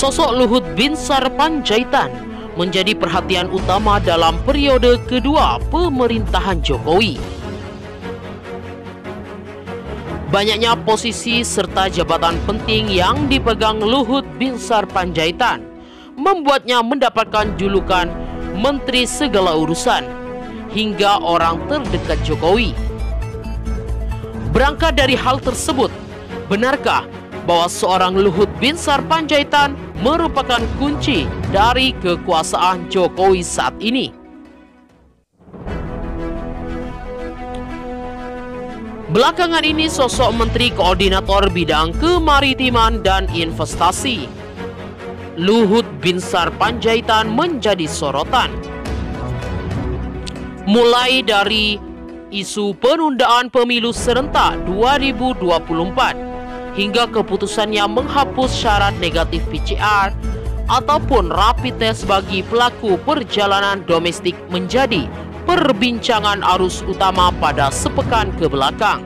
Sosok Luhut Binsar Panjaitan menjadi perhatian utama dalam periode kedua pemerintahan Jokowi. Banyaknya posisi serta jabatan penting yang dipegang Luhut Binsar Panjaitan membuatnya mendapatkan julukan Menteri Segala Urusan hingga orang terdekat Jokowi. Berangkat dari hal tersebut, benarkah bahwa seorang Luhut Binsar Panjaitan merupakan kunci dari kekuasaan Jokowi saat ini? Belakangan ini sosok Menteri Koordinator Bidang Kemaritiman dan Investasi Luhut Binsar Panjaitan menjadi sorotan. Mulai dari isu penundaan pemilu serentak 2024 hingga keputusannya menghapus syarat negatif PCR ataupun rapid test bagi pelaku perjalanan domestik menjadi perbincangan arus utama pada sepekan ke belakang.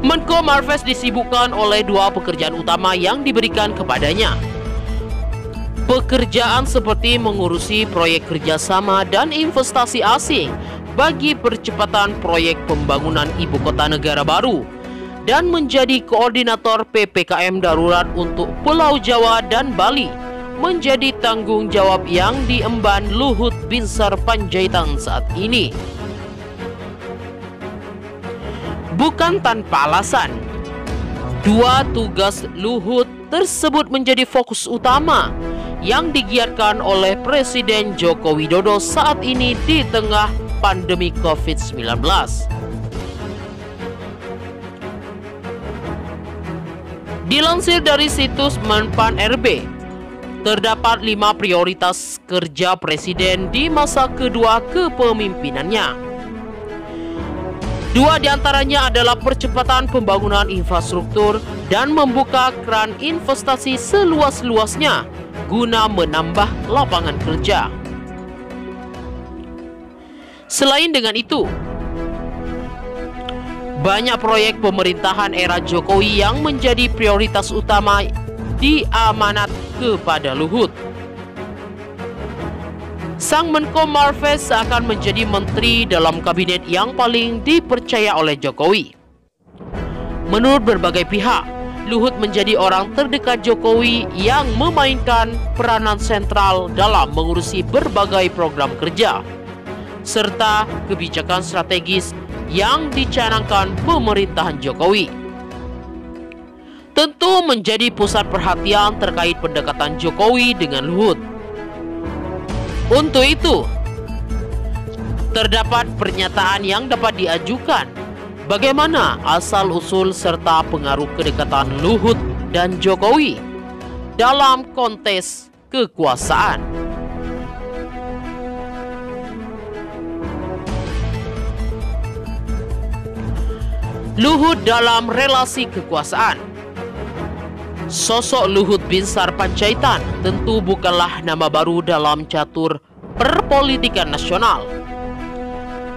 Menko Marves disibukkan oleh dua pekerjaan utama yang diberikan kepadanya. Pekerjaan seperti mengurusi proyek kerjasama dan investasi asing bagi percepatan proyek pembangunan ibu kota negara baru dan menjadi koordinator PPKM darurat untuk Pulau Jawa dan Bali menjadi tanggung jawab yang diemban Luhut Binsar Panjaitan saat ini. Bukan tanpa alasan, dua tugas Luhut tersebut menjadi fokus utama yang digiatkan oleh Presiden Joko Widodo saat ini di tengah pandemi COVID-19. Dilansir dari situs Menpan RB, terdapat 5 prioritas kerja Presiden di masa kedua kepemimpinannya. 2 diantaranya adalah percepatan pembangunan infrastruktur dan membuka keran investasi seluas-luasnya guna menambah lapangan kerja. Selain dengan itu, banyak proyek pemerintahan era Jokowi yang menjadi prioritas utama diamanat kepada Luhut. Sang Menko Marves akan menjadi menteri dalam kabinet yang paling dipercaya oleh Jokowi. Menurut berbagai pihak, Luhut menjadi orang terdekat Jokowi yang memainkan peranan sentral dalam mengurusi berbagai program kerja serta kebijakan strategis yang dicanangkan pemerintahan Jokowi. Tentu menjadi pusat perhatian terkait pendekatan Jokowi dengan Luhut. Untuk itu, terdapat pernyataan yang dapat diajukan bagaimana asal-usul serta pengaruh kedekatan Luhut dan Jokowi dalam kontes kekuasaan. Luhut dalam relasi kekuasaan. Sosok Luhut Binsar Panjaitan tentu bukanlah nama baru dalam catur perpolitikan nasional.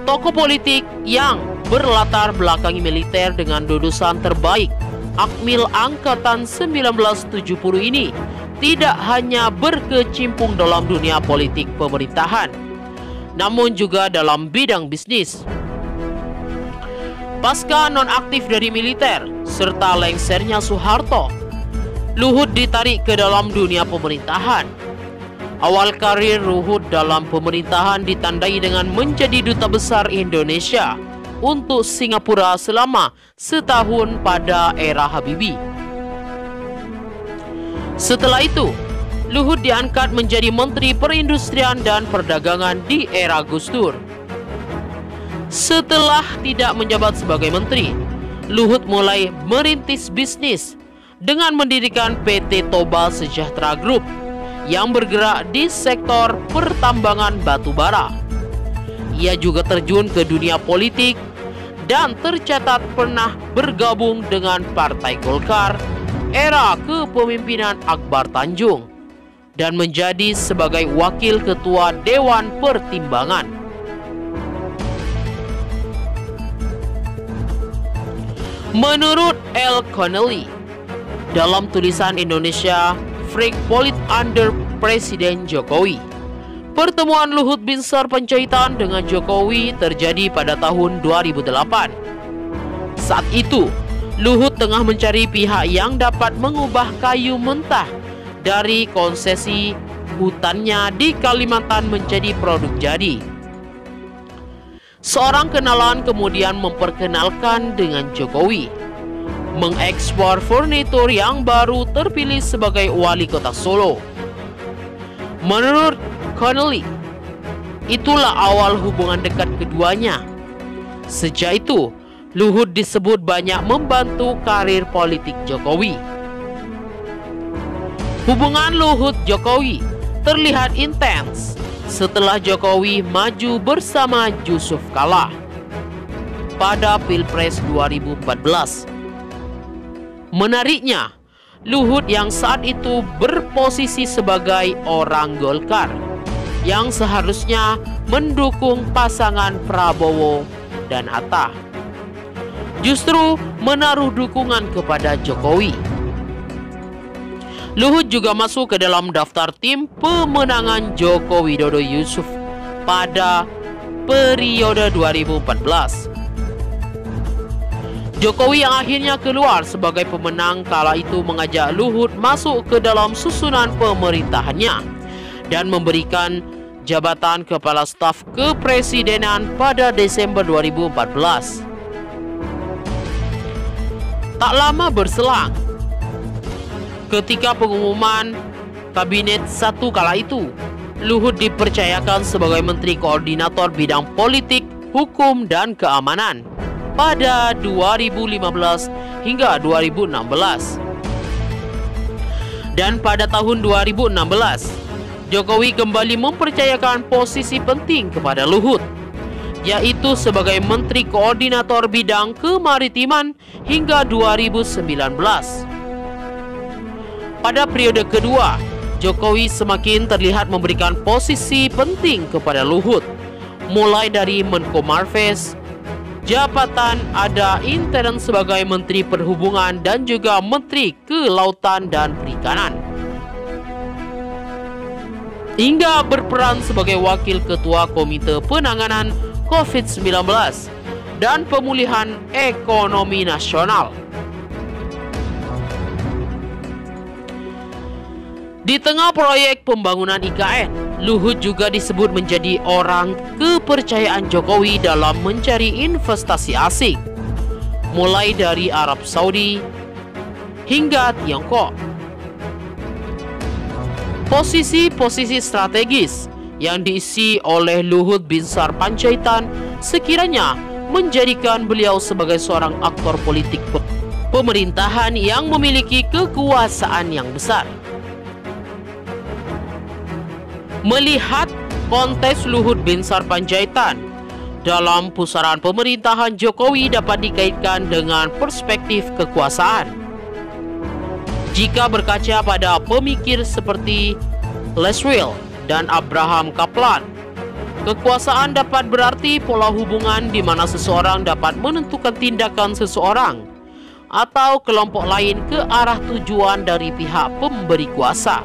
Tokoh politik yang berlatar belakangi militer dengan lulusan terbaik Akmil Angkatan 1970 ini tidak hanya berkecimpung dalam dunia politik pemerintahan, namun juga dalam bidang bisnis. Pasca nonaktif dari militer serta lengsernya Soeharto, Luhut ditarik ke dalam dunia pemerintahan. Awal karir Luhut dalam pemerintahan ditandai dengan menjadi duta besar Indonesia untuk Singapura selama setahun pada era Habibie. Setelah itu, Luhut diangkat menjadi Menteri Perindustrian dan Perdagangan di era Gus Dur. Setelah tidak menjabat sebagai menteri, Luhut mulai merintis bisnis dengan mendirikan PT Toba Sejahtera Group yang bergerak di sektor pertambangan batu bara. Ia juga terjun ke dunia politik dan tercatat pernah bergabung dengan Partai Golkar era kepemimpinan Akbar Tanjung dan menjadi sebagai Wakil Ketua Dewan Pertimbangan. Menurut L. Connelly, dalam tulisan Indonesia Freak Polit under Presiden Jokowi. Pertemuan Luhut Binsar Panjaitan dengan Jokowi terjadi pada tahun 2008. Saat itu, Luhut tengah mencari pihak yang dapat mengubah kayu mentah dari konsesi hutannya di Kalimantan menjadi produk jadi. Seorang kenalan kemudian memperkenalkan dengan Jokowi, mengekspor furnitur yang baru terpilih sebagai wali kota Solo. Menurut Connelly, itulah awal hubungan dekat keduanya. Sejak itu, Luhut disebut banyak membantu karir politik Jokowi. Hubungan Luhut-Jokowi terlihat intens setelah Jokowi maju bersama Yusuf Kala pada Pilpres 2014. Menariknya, Luhut yang saat itu berposisi sebagai orang Golkar yang seharusnya mendukung pasangan Prabowo dan Hatta, justru menaruh dukungan kepada Jokowi. Luhut juga masuk ke dalam daftar tim pemenangan Joko Widodo Yusuf pada periode 2014. Jokowi yang akhirnya keluar sebagai pemenang kala itu mengajak Luhut masuk ke dalam susunan pemerintahannya dan memberikan jabatan Kepala Staf Kepresidenan pada Desember 2014. Tak lama berselang, ketika pengumuman Kabinet 1 kala itu, Luhut dipercayakan sebagai Menteri Koordinator Bidang Politik, Hukum, dan Keamanan pada 2015 hingga 2016. Dan pada tahun 2016, Jokowi kembali mempercayakan posisi penting kepada Luhut, yaitu sebagai Menteri Koordinator Bidang Kemaritiman hingga 2019. Pada periode kedua, Jokowi semakin terlihat memberikan posisi penting kepada Luhut, mulai dari Menko Marves, jabatan ada intern sebagai Menteri Perhubungan dan juga Menteri Kelautan dan Perikanan, hingga berperan sebagai Wakil Ketua Komite Penanganan COVID-19 dan Pemulihan Ekonomi Nasional. Di tengah proyek pembangunan IKN, Luhut juga disebut menjadi orang kepercayaan Jokowi dalam mencari investasi asing, mulai dari Arab Saudi hingga Tiongkok. Posisi-posisi strategis yang diisi oleh Luhut Binsar Panjaitan sekiranya menjadikan beliau sebagai seorang aktor politik pemerintahan yang memiliki kekuasaan yang besar. Melihat konteks Luhut Binsar Panjaitan dalam pusaran pemerintahan Jokowi dapat dikaitkan dengan perspektif kekuasaan. Jika berkaca pada pemikir seperti Leswell dan Abraham Kaplan, kekuasaan dapat berarti pola hubungan di mana seseorang dapat menentukan tindakan seseorang atau kelompok lain ke arah tujuan dari pihak pemberi kuasa.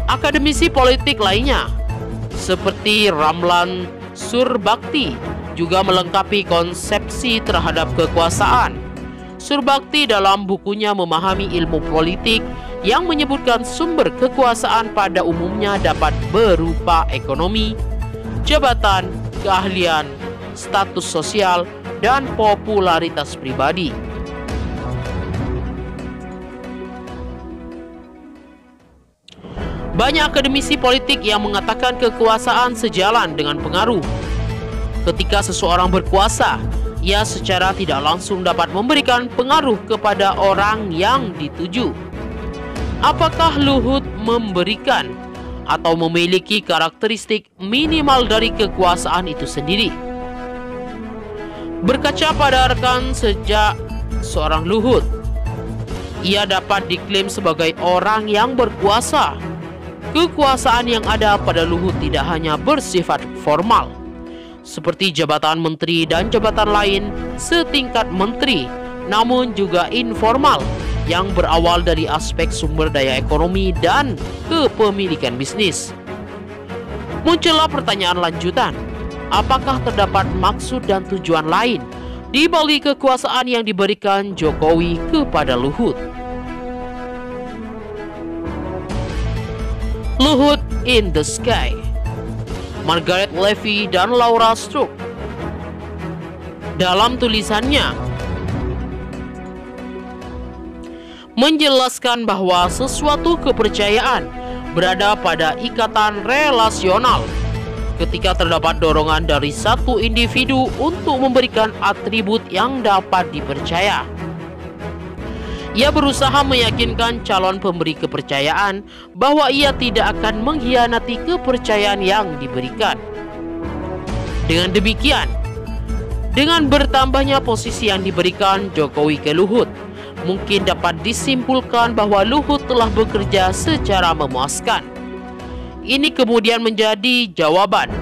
Akademisi politik lainnya seperti Ramlan Surbakti juga melengkapi konsepsi terhadap kekuasaan. Surbakti dalam bukunya Memahami Ilmu Politik yang menyebutkan sumber kekuasaan pada umumnya dapat berupa ekonomi, jabatan, keahlian, status sosial, dan popularitas pribadi. Banyak akademisi politik yang mengatakan kekuasaan sejalan dengan pengaruh. Ketika seseorang berkuasa, ia secara tidak langsung dapat memberikan pengaruh kepada orang yang dituju. Apakah Luhut memberikan atau memiliki karakteristik minimal dari kekuasaan itu sendiri? Berkaca pada rekan sejak seorang Luhut, ia dapat diklaim sebagai orang yang berkuasa. Kekuasaan yang ada pada Luhut tidak hanya bersifat formal, seperti jabatan menteri dan jabatan lain setingkat menteri namun juga informal yang berawal dari aspek sumber daya ekonomi dan kepemilikan bisnis. Muncullah pertanyaan lanjutan, apakah terdapat maksud dan tujuan lain di balik kekuasaan yang diberikan Jokowi kepada Luhut? Luhut in the Sky, Margaret Levy dan Laura Stroke. Dalam tulisannya menjelaskan bahwa sesuatu kepercayaan berada pada ikatan relasional ketika terdapat dorongan dari satu individu untuk memberikan atribut yang dapat dipercaya. Ia berusaha meyakinkan calon pemberi kepercayaan bahwa ia tidak akan mengkhianati kepercayaan yang diberikan. Dengan demikian, dengan bertambahnya posisi yang diberikan Jokowi ke Luhut, mungkin dapat disimpulkan bahwa Luhut telah bekerja secara memuaskan. Ini kemudian menjadi jawaban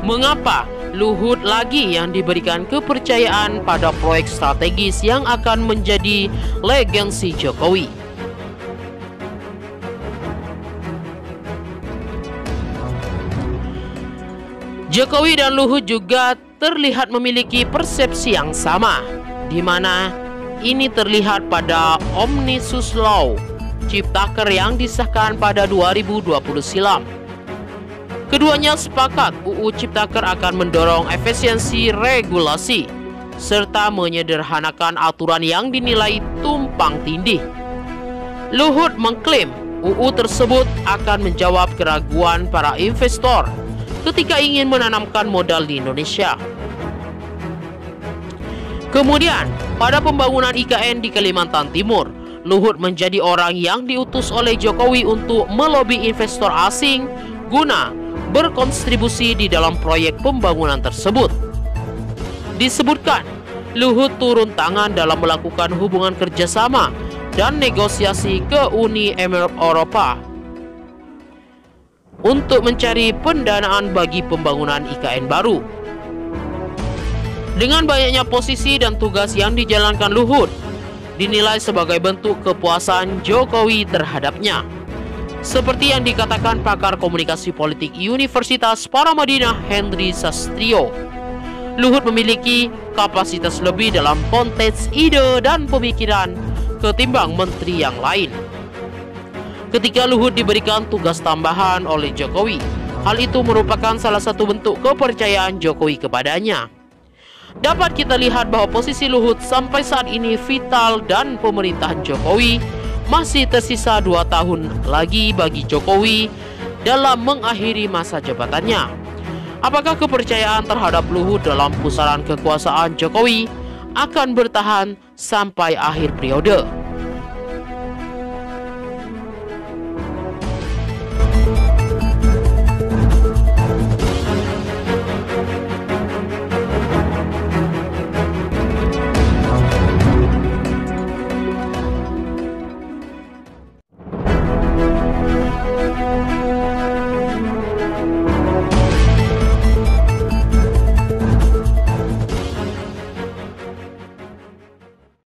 mengapa Luhut lagi yang diberikan kepercayaan pada proyek strategis yang akan menjadi legasi Jokowi. Jokowi dan Luhut juga terlihat memiliki persepsi yang sama, di mana ini terlihat pada Omnibus Law Ciptaker yang disahkan pada 2020 silam. Keduanya sepakat UU Ciptaker akan mendorong efisiensi regulasi serta menyederhanakan aturan yang dinilai tumpang tindih. Luhut mengklaim UU tersebut akan menjawab keraguan para investor ketika ingin menanamkan modal di Indonesia. Kemudian, pada pembangunan IKN di Kalimantan Timur, Luhut menjadi orang yang diutus oleh Jokowi untuk melobi investor asing guna berkontribusi di dalam proyek pembangunan tersebut. Disebutkan, Luhut turun tangan dalam melakukan hubungan kerjasama dan negosiasi ke Uni Emirat Eropa untuk mencari pendanaan bagi pembangunan IKN baru. Dengan banyaknya posisi dan tugas yang dijalankan Luhut, dinilai sebagai bentuk kepuasan Jokowi terhadapnya. Seperti yang dikatakan pakar komunikasi politik Universitas Paramadina Henry Sastrio, Luhut memiliki kapasitas lebih dalam konteks ide dan pemikiran ketimbang menteri yang lain. Ketika Luhut diberikan tugas tambahan oleh Jokowi, hal itu merupakan salah satu bentuk kepercayaan Jokowi kepadanya. Dapat kita lihat bahwa posisi Luhut sampai saat ini vital dan pemerintahan Jokowi masih tersisa 2 tahun lagi bagi Jokowi dalam mengakhiri masa jabatannya. Apakah kepercayaan terhadap Luhut dalam pusaran kekuasaan Jokowi akan bertahan sampai akhir periode?